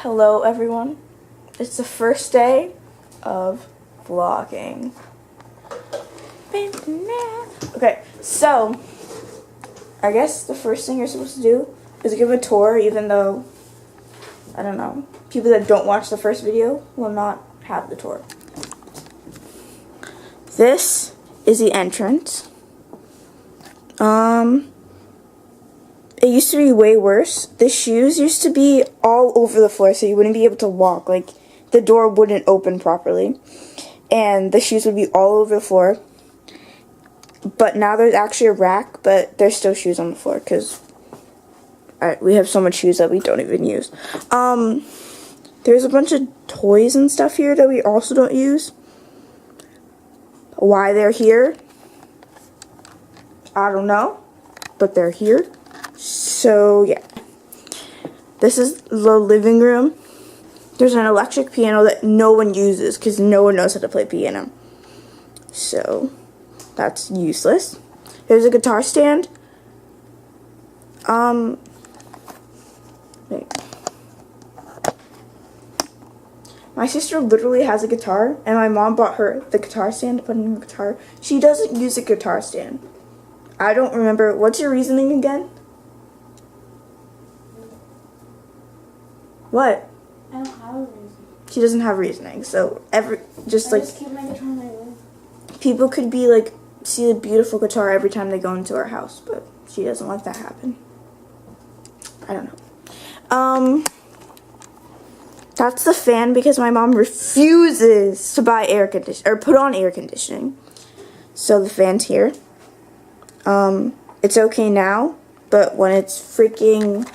Hello everyone. It's the first day of vlogging. Okay, so I guess the first thing you're supposed to do is give a tour, even though, I don't know, people that don't watch the first video will not have the tour. This is the entrance. It used to be way worse. The shoes used to be all over the floor, so you wouldn't be able to walk. Like, the door wouldn't open properly. And the shoes would be all over the floor. But now there's actually a rack, but there's still shoes on the floor, because we have so much shoes that we don't even use. There's a bunch of toys and stuff here that we also don't use. Why they're here, I don't know, but they're here. So, yeah. This is the living room. There's an electric piano that no one uses because no one knows how to play piano. So, that's useless. There's a guitar stand. Wait. My sister literally has a guitar, and my mom bought her the guitar stand to put in her guitar. She doesn't use a guitar stand. I don't remember. What's your reasoning again? What? I don't have a reason. She doesn't have reasoning. So I just keep my guitar in my room. people could be like see a beautiful guitar every time they go into our house, but she doesn't let that happen. I don't know. That's the fan because my mom refuses to buy air conditioning or put on air conditioning. So the fan's here. It's okay now, but when it's freaking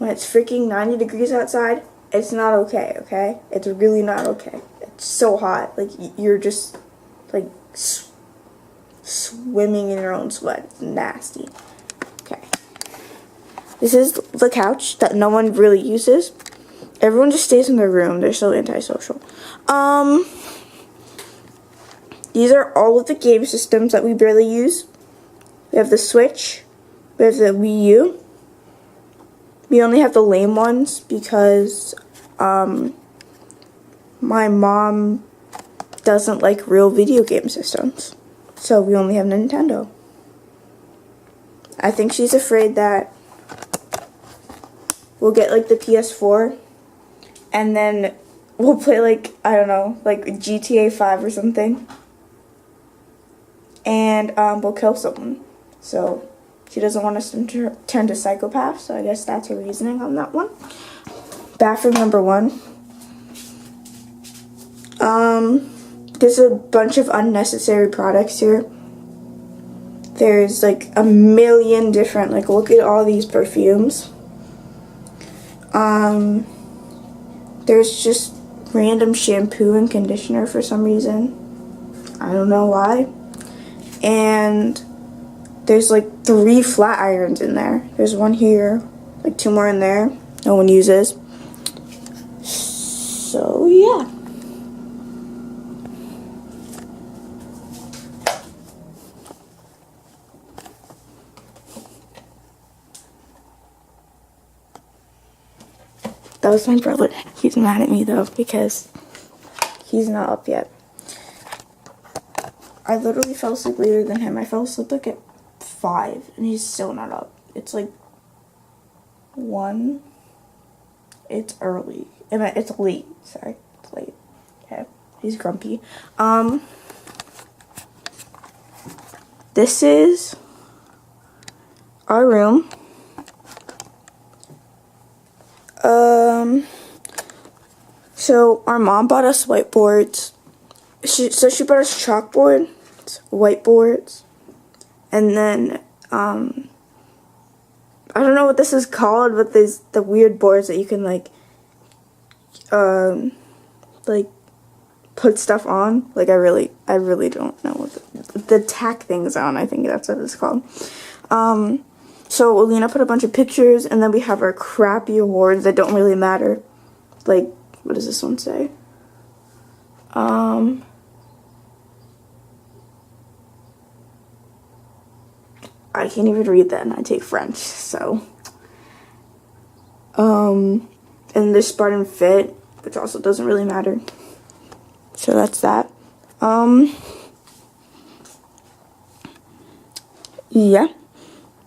90 degrees outside, it's not okay, okay? It's really not okay. It's so hot. Like, you're just, like, swimming in your own sweat. It's nasty. Okay. This is the couch that no one really uses. Everyone just stays in their room. They're so antisocial. These are all of the game systems that we barely use. We have the Switch. We have the Wii U. We only have the lame ones because my mom doesn't like real video game systems. So we only have Nintendo. I think she's afraid that we'll get like the PS4 and then we'll play like, I don't know, like GTA 5 or something. And we'll kill someone. So she doesn't want us to turn to psychopaths, so I guess that's her reasoning on that one. Bathroom number 1. There's a bunch of unnecessary products here. There's like a million different, like, look at all these perfumes. There's just random shampoo and conditioner for some reason. I don't know why. And there's like 3 flat irons in there. There's one here, like 2 more in there. No one uses. So, yeah. That was my brother. He's mad at me though because he's not up yet. I literally fell asleep later than him. I fell asleep like at 5 and he's still not up. It's like 1. It's early. It's late. Sorry. It's late. Okay. He's grumpy. This is our room. So our mom bought us whiteboards. She bought us chalkboard, whiteboards, and then, I don't know what this is called, but there's the weird boards that you can, like, put stuff on. Like, I really don't know what the tack things on, I think that's what it's called. So Alina put a bunch of pictures, and then we have our crappy awards that don't really matter. Like, what does this one say? I can't even read that, and I take French, so And there's Spartan Fit, which also doesn't really matter. So that's that. Yeah.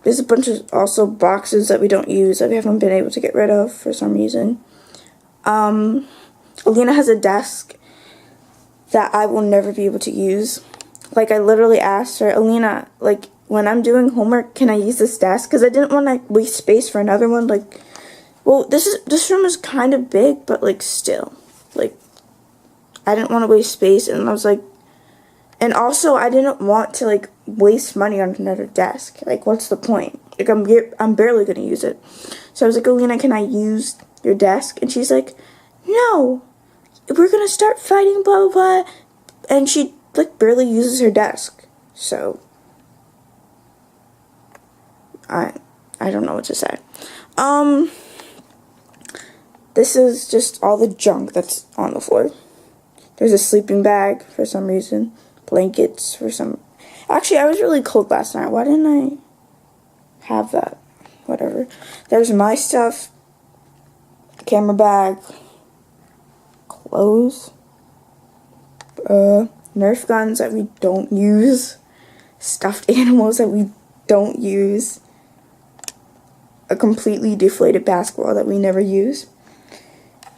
There's a bunch of also boxes that we don't use that we haven't been able to get rid of for some reason. Alina has a desk that I will never be able to use. Like, I literally asked her, Alina, like, when I'm doing homework, can I use this desk? Because I didn't want to waste space for another one. Like, well, this room is kind of big, but, like, still. Like, I didn't want to waste space, and I was like, and also, I didn't want to, like, waste money on another desk. Like, what's the point? Like, I'm barely going to use it. So I was like, Alina, can I use your desk? And she's like, no, we're going to start fighting, blah, blah, blah. And she, like, barely uses her desk. So, I don't know what to say. This is just all the junk that's on the floor. There's a sleeping bag for some reason. Blankets for some... Actually, I was really cold last night. Why didn't I have that? Whatever. There's my stuff. Camera bag. Clothes. Nerf guns that we don't use. Stuffed animals that we don't use. A completely deflated basketball that we never use.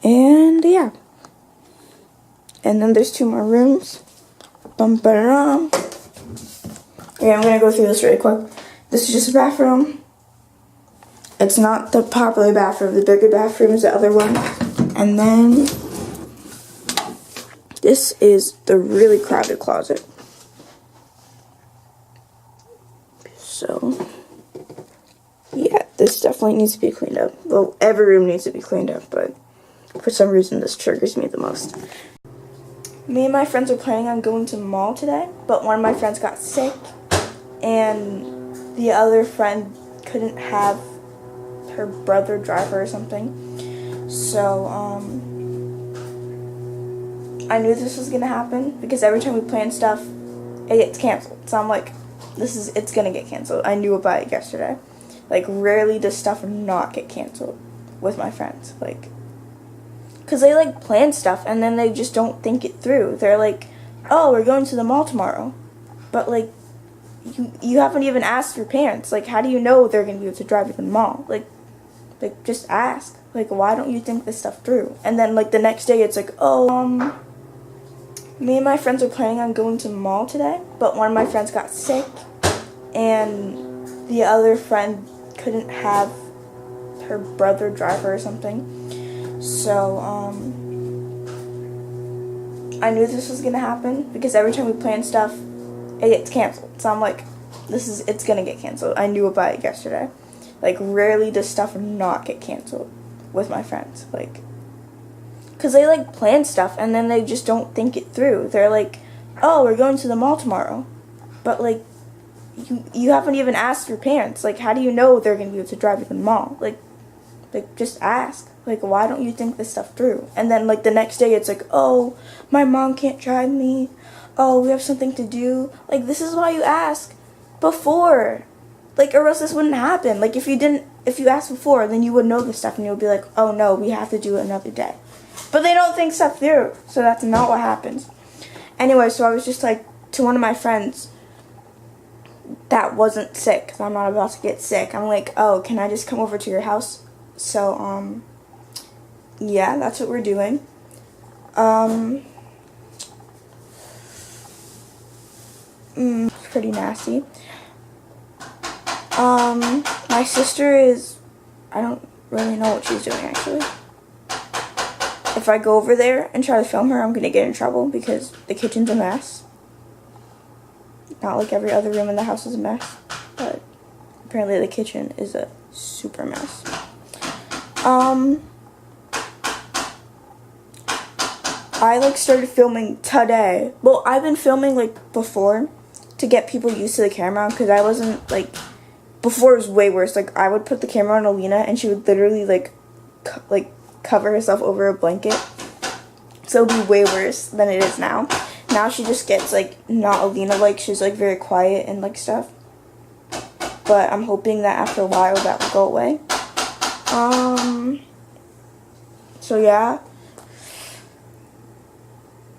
And yeah. And then there's 2 more rooms. Bum-ba-dum. Okay, I'm gonna go through this really quick. This is just a bathroom. It's not the popular bathroom. The bigger bathroom is the other one. And then this is the really crowded closet. So yeah, this definitely needs to be cleaned up. Well, every room needs to be cleaned up, but for some reason this triggers me the most. Me and my friends are planning on going to the mall today, but one of my friends got sick, and the other friend couldn't have her brother drive her or something. So, I knew this was gonna happen, because every time we plan stuff, it gets canceled. So I'm like, it's gonna get canceled. I knew about it yesterday. Like, rarely does stuff not get canceled with my friends. Like, because they, like, plan stuff, and then they just don't think it through. They're like, oh, we're going to the mall tomorrow. But, like, you haven't even asked your parents. Like, how do you know they're going to be able to drive you to the mall? Like, just ask. Like, why don't you think this stuff through? And then, like, the next day, it's like, oh, me and my friends are planning on going to the mall today, but one of my friends got sick, and the other friend couldn't have her brother drive her or something. So, I knew this was gonna happen, because every time we plan stuff, it gets canceled. So I'm like, it's gonna get canceled. I knew about it yesterday. Like, rarely does stuff not get canceled with my friends. Like, because they, like, plan stuff, and then they just don't think it through. They're like, oh, we're going to the mall tomorrow. But, like, you haven't even asked your parents. Like, how do you know they're gonna be able to drive you to the mall? Like, just ask. Like, why don't you think this stuff through? And then, like, the next day, it's like, oh, my mom can't drive me. Oh, we have something to do. Like, this is why you ask before. Like, or else this wouldn't happen. Like, if you asked before, then you would know this stuff, and you would be like, oh, no, we have to do it another day. But they don't think stuff through, so that's not what happens. Anyway, so I was just like, to one of my friends that wasn't sick, because I'm not about to get sick, I'm like, oh, can I just come over to your house? So, yeah, that's what we're doing. Pretty nasty. My sister is, I don't really know what she's doing, actually. If I go over there and try to film her, I'm gonna get in trouble, because the kitchen's a mess. Not like every other room in the house is a mess, but apparently the kitchen is a super mess. I, like, started filming today. Well, I've been filming, like, before to get people used to the camera, because I wasn't, like, before it was way worse. Like, I would put the camera on Alina, and she would literally, like, cover herself over a blanket. So it would be way worse than it is now. Now she just gets, like, not Alina-like. She's, like, very quiet and, like, stuff. But I'm hoping that after a while that will go away. So yeah.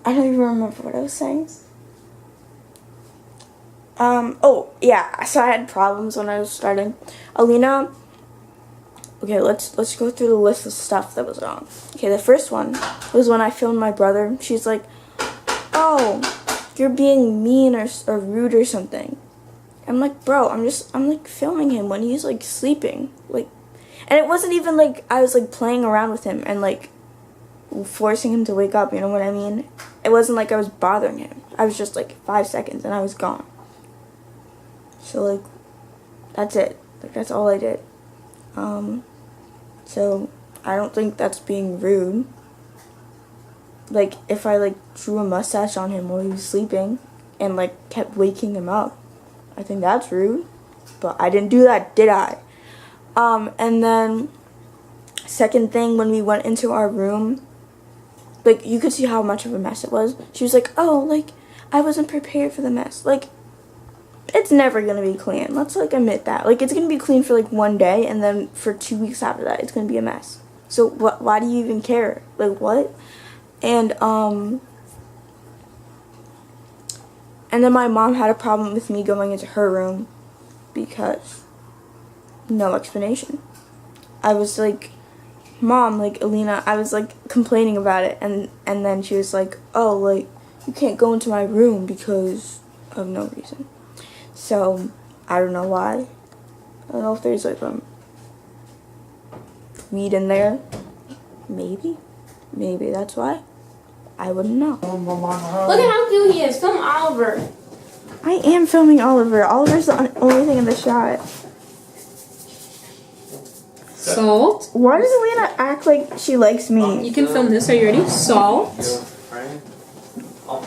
I don't even remember what I was saying. Oh, yeah, so I had problems when I was starting. Alina, okay, let's go through the list of stuff that was wrong. Okay, the first one was when I filmed my brother. She's like, oh, you're being mean or rude or something. I'm like, bro, I'm like filming him when he's like sleeping. Like, and it wasn't even like I was like playing around with him and like forcing him to wake up, you know what I mean? It wasn't like I was bothering him. I was just like 5 seconds and I was gone. So like, that's it. Like, that's all I did. So I don't think that's being rude. Like, if I like drew a mustache on him while he was sleeping and like kept waking him up, I think that's rude. But I didn't do that, did I? And then second thing, when we went into our room, like, you could see how much of a mess it was. She was like, oh, like, I wasn't prepared for the mess. Like, it's never gonna be clean. Let's like admit that. Like, it's gonna be clean for like 1 day, and then for 2 weeks after that, it's gonna be a mess. So why do you even care? Like, what? And then my mom had a problem with me going into her room because no explanation. I was like, Mom, like, Alina, I was like complaining about it, and then she was like, oh, like, you can't go into my room because of no reason. So I don't know why. I don't know if there's like weed in there. Maybe that's why. I wouldn't know. Look at how cute he is. Film Oliver. I am filming Oliver. Oliver's the only thing in the shot. Salt. Why does Alina act like she likes me? You can film this. Are you ready? Salt.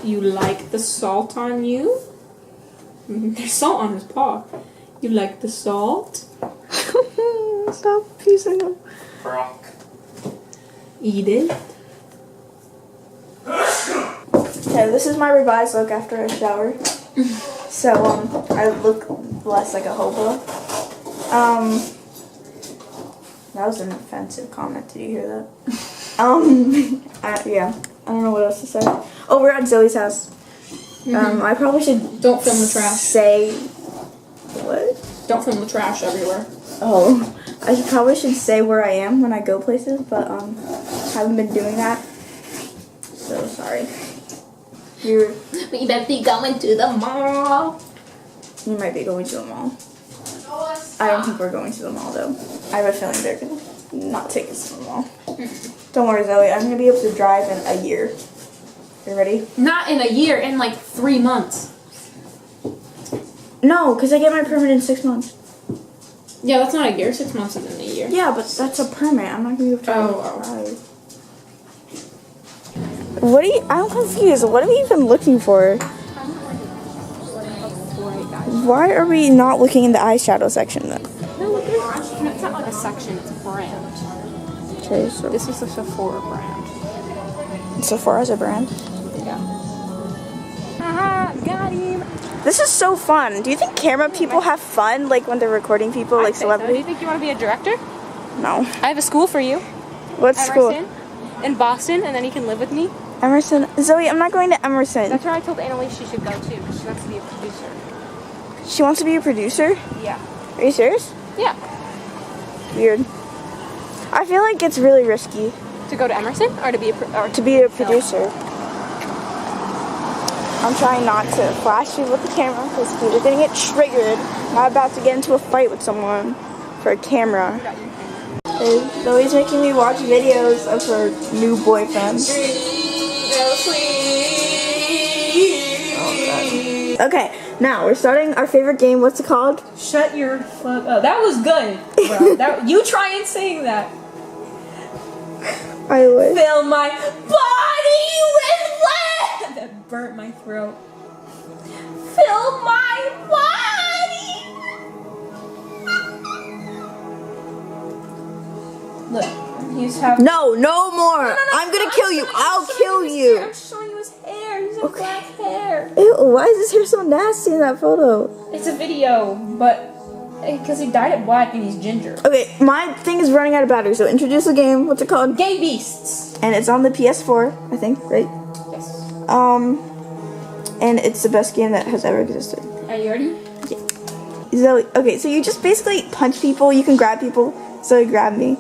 You like the salt on you? There's salt on his paw. You like the salt? Stop piecing them. Eat it. Okay, this is my revised look after I shower. So, I look less like a hobo. That was an offensive comment. Did you hear that? Yeah. I don't know what else to say. Oh, we're at Zoe's house. I probably should... Don't film the trash. Say... What? Don't film the trash everywhere. Oh. I probably should say where I am when I go places, but, haven't been doing that. So, sorry. We better be going to the mall. You might be going to the mall. I don't think we're going to the mall, though. I have a feeling they're going to not take us to the mall. Don't worry, Zoe. I'm going to be able to drive in a year. You ready? Not in a year, in like 3 months. No, because I get my permit in 6 months. Yeah, that's not a year. 6 months isn't a year. Yeah, but that's a permit. I'm not going to be able to drive. What are you... I'm confused. What are we even looking for? Why are we not looking in the eyeshadow section then? No, look at it's not like a section, it's a brand. Okay, so... This is a Sephora brand. Sephora's a brand? Yeah. Haha, got him! This is so fun. Do you think camera people have fun, like, when they're recording people, like celebrities? Do you think you want to be a director? No. I have a school for you. What school? In Boston, and then you can live with me. Emerson. Zoe, I'm not going to Emerson. That's where I told Annalise she should go too, because she wants to be a producer. She wants to be a producer? Yeah. Are you serious? Yeah. Weird. I feel like it's really risky. To go to Emerson, or to be a producer. I'm trying not to flash you with the camera because people are gonna get triggered. I'm about to get into a fight with someone for a camera. Zoe's making me watch videos of her new boyfriend. Okay, now we're starting our favorite game. What's it called? Shut your fuck up. That was good, bro. You try and sing that. I would. Fill my body with lead. That burnt my throat. Fill my body. Look, he's having. No more. I'm gonna kill you. I'll kill you. I'm showing you his hair. He's got black hair. Ew, why is his hair so nasty in that photo? It's a video, but Because he dyed it black and he's ginger. Okay, my thing is running out of battery, so introduce the game. What's it called? Gay Beasts. And it's on the PS4, I think, right? Yes. And it's the best game that has ever existed. Are you ready? So, okay, so you just basically punch people, you can grab people, so he grabbed me.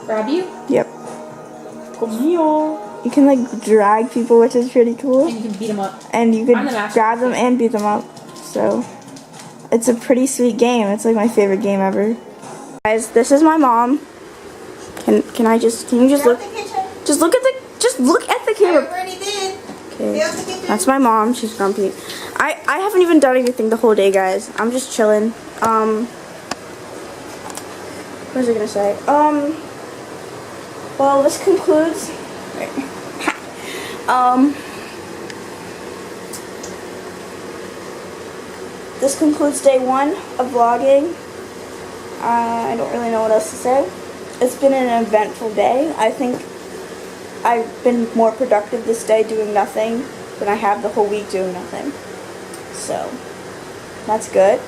Grab you? Yep. Come here. You can, like, drag people, which is pretty cool. And you can beat them up. And you can I'm the master. grab them and beat them up. So, it's a pretty sweet game. It's, like, my favorite game ever. Guys, this is my mom. Can you just look? Just look at the camera. already did. Okay. That's my mom. She's grumpy. I haven't even done anything the whole day, guys. I'm just chilling. What was I gonna say? Well, this concludes. This concludes day 1 of vlogging. I don't really know what else to say. It's been an eventful day. I think I've been more productive this day doing nothing than I have the whole week doing nothing. So, that's good.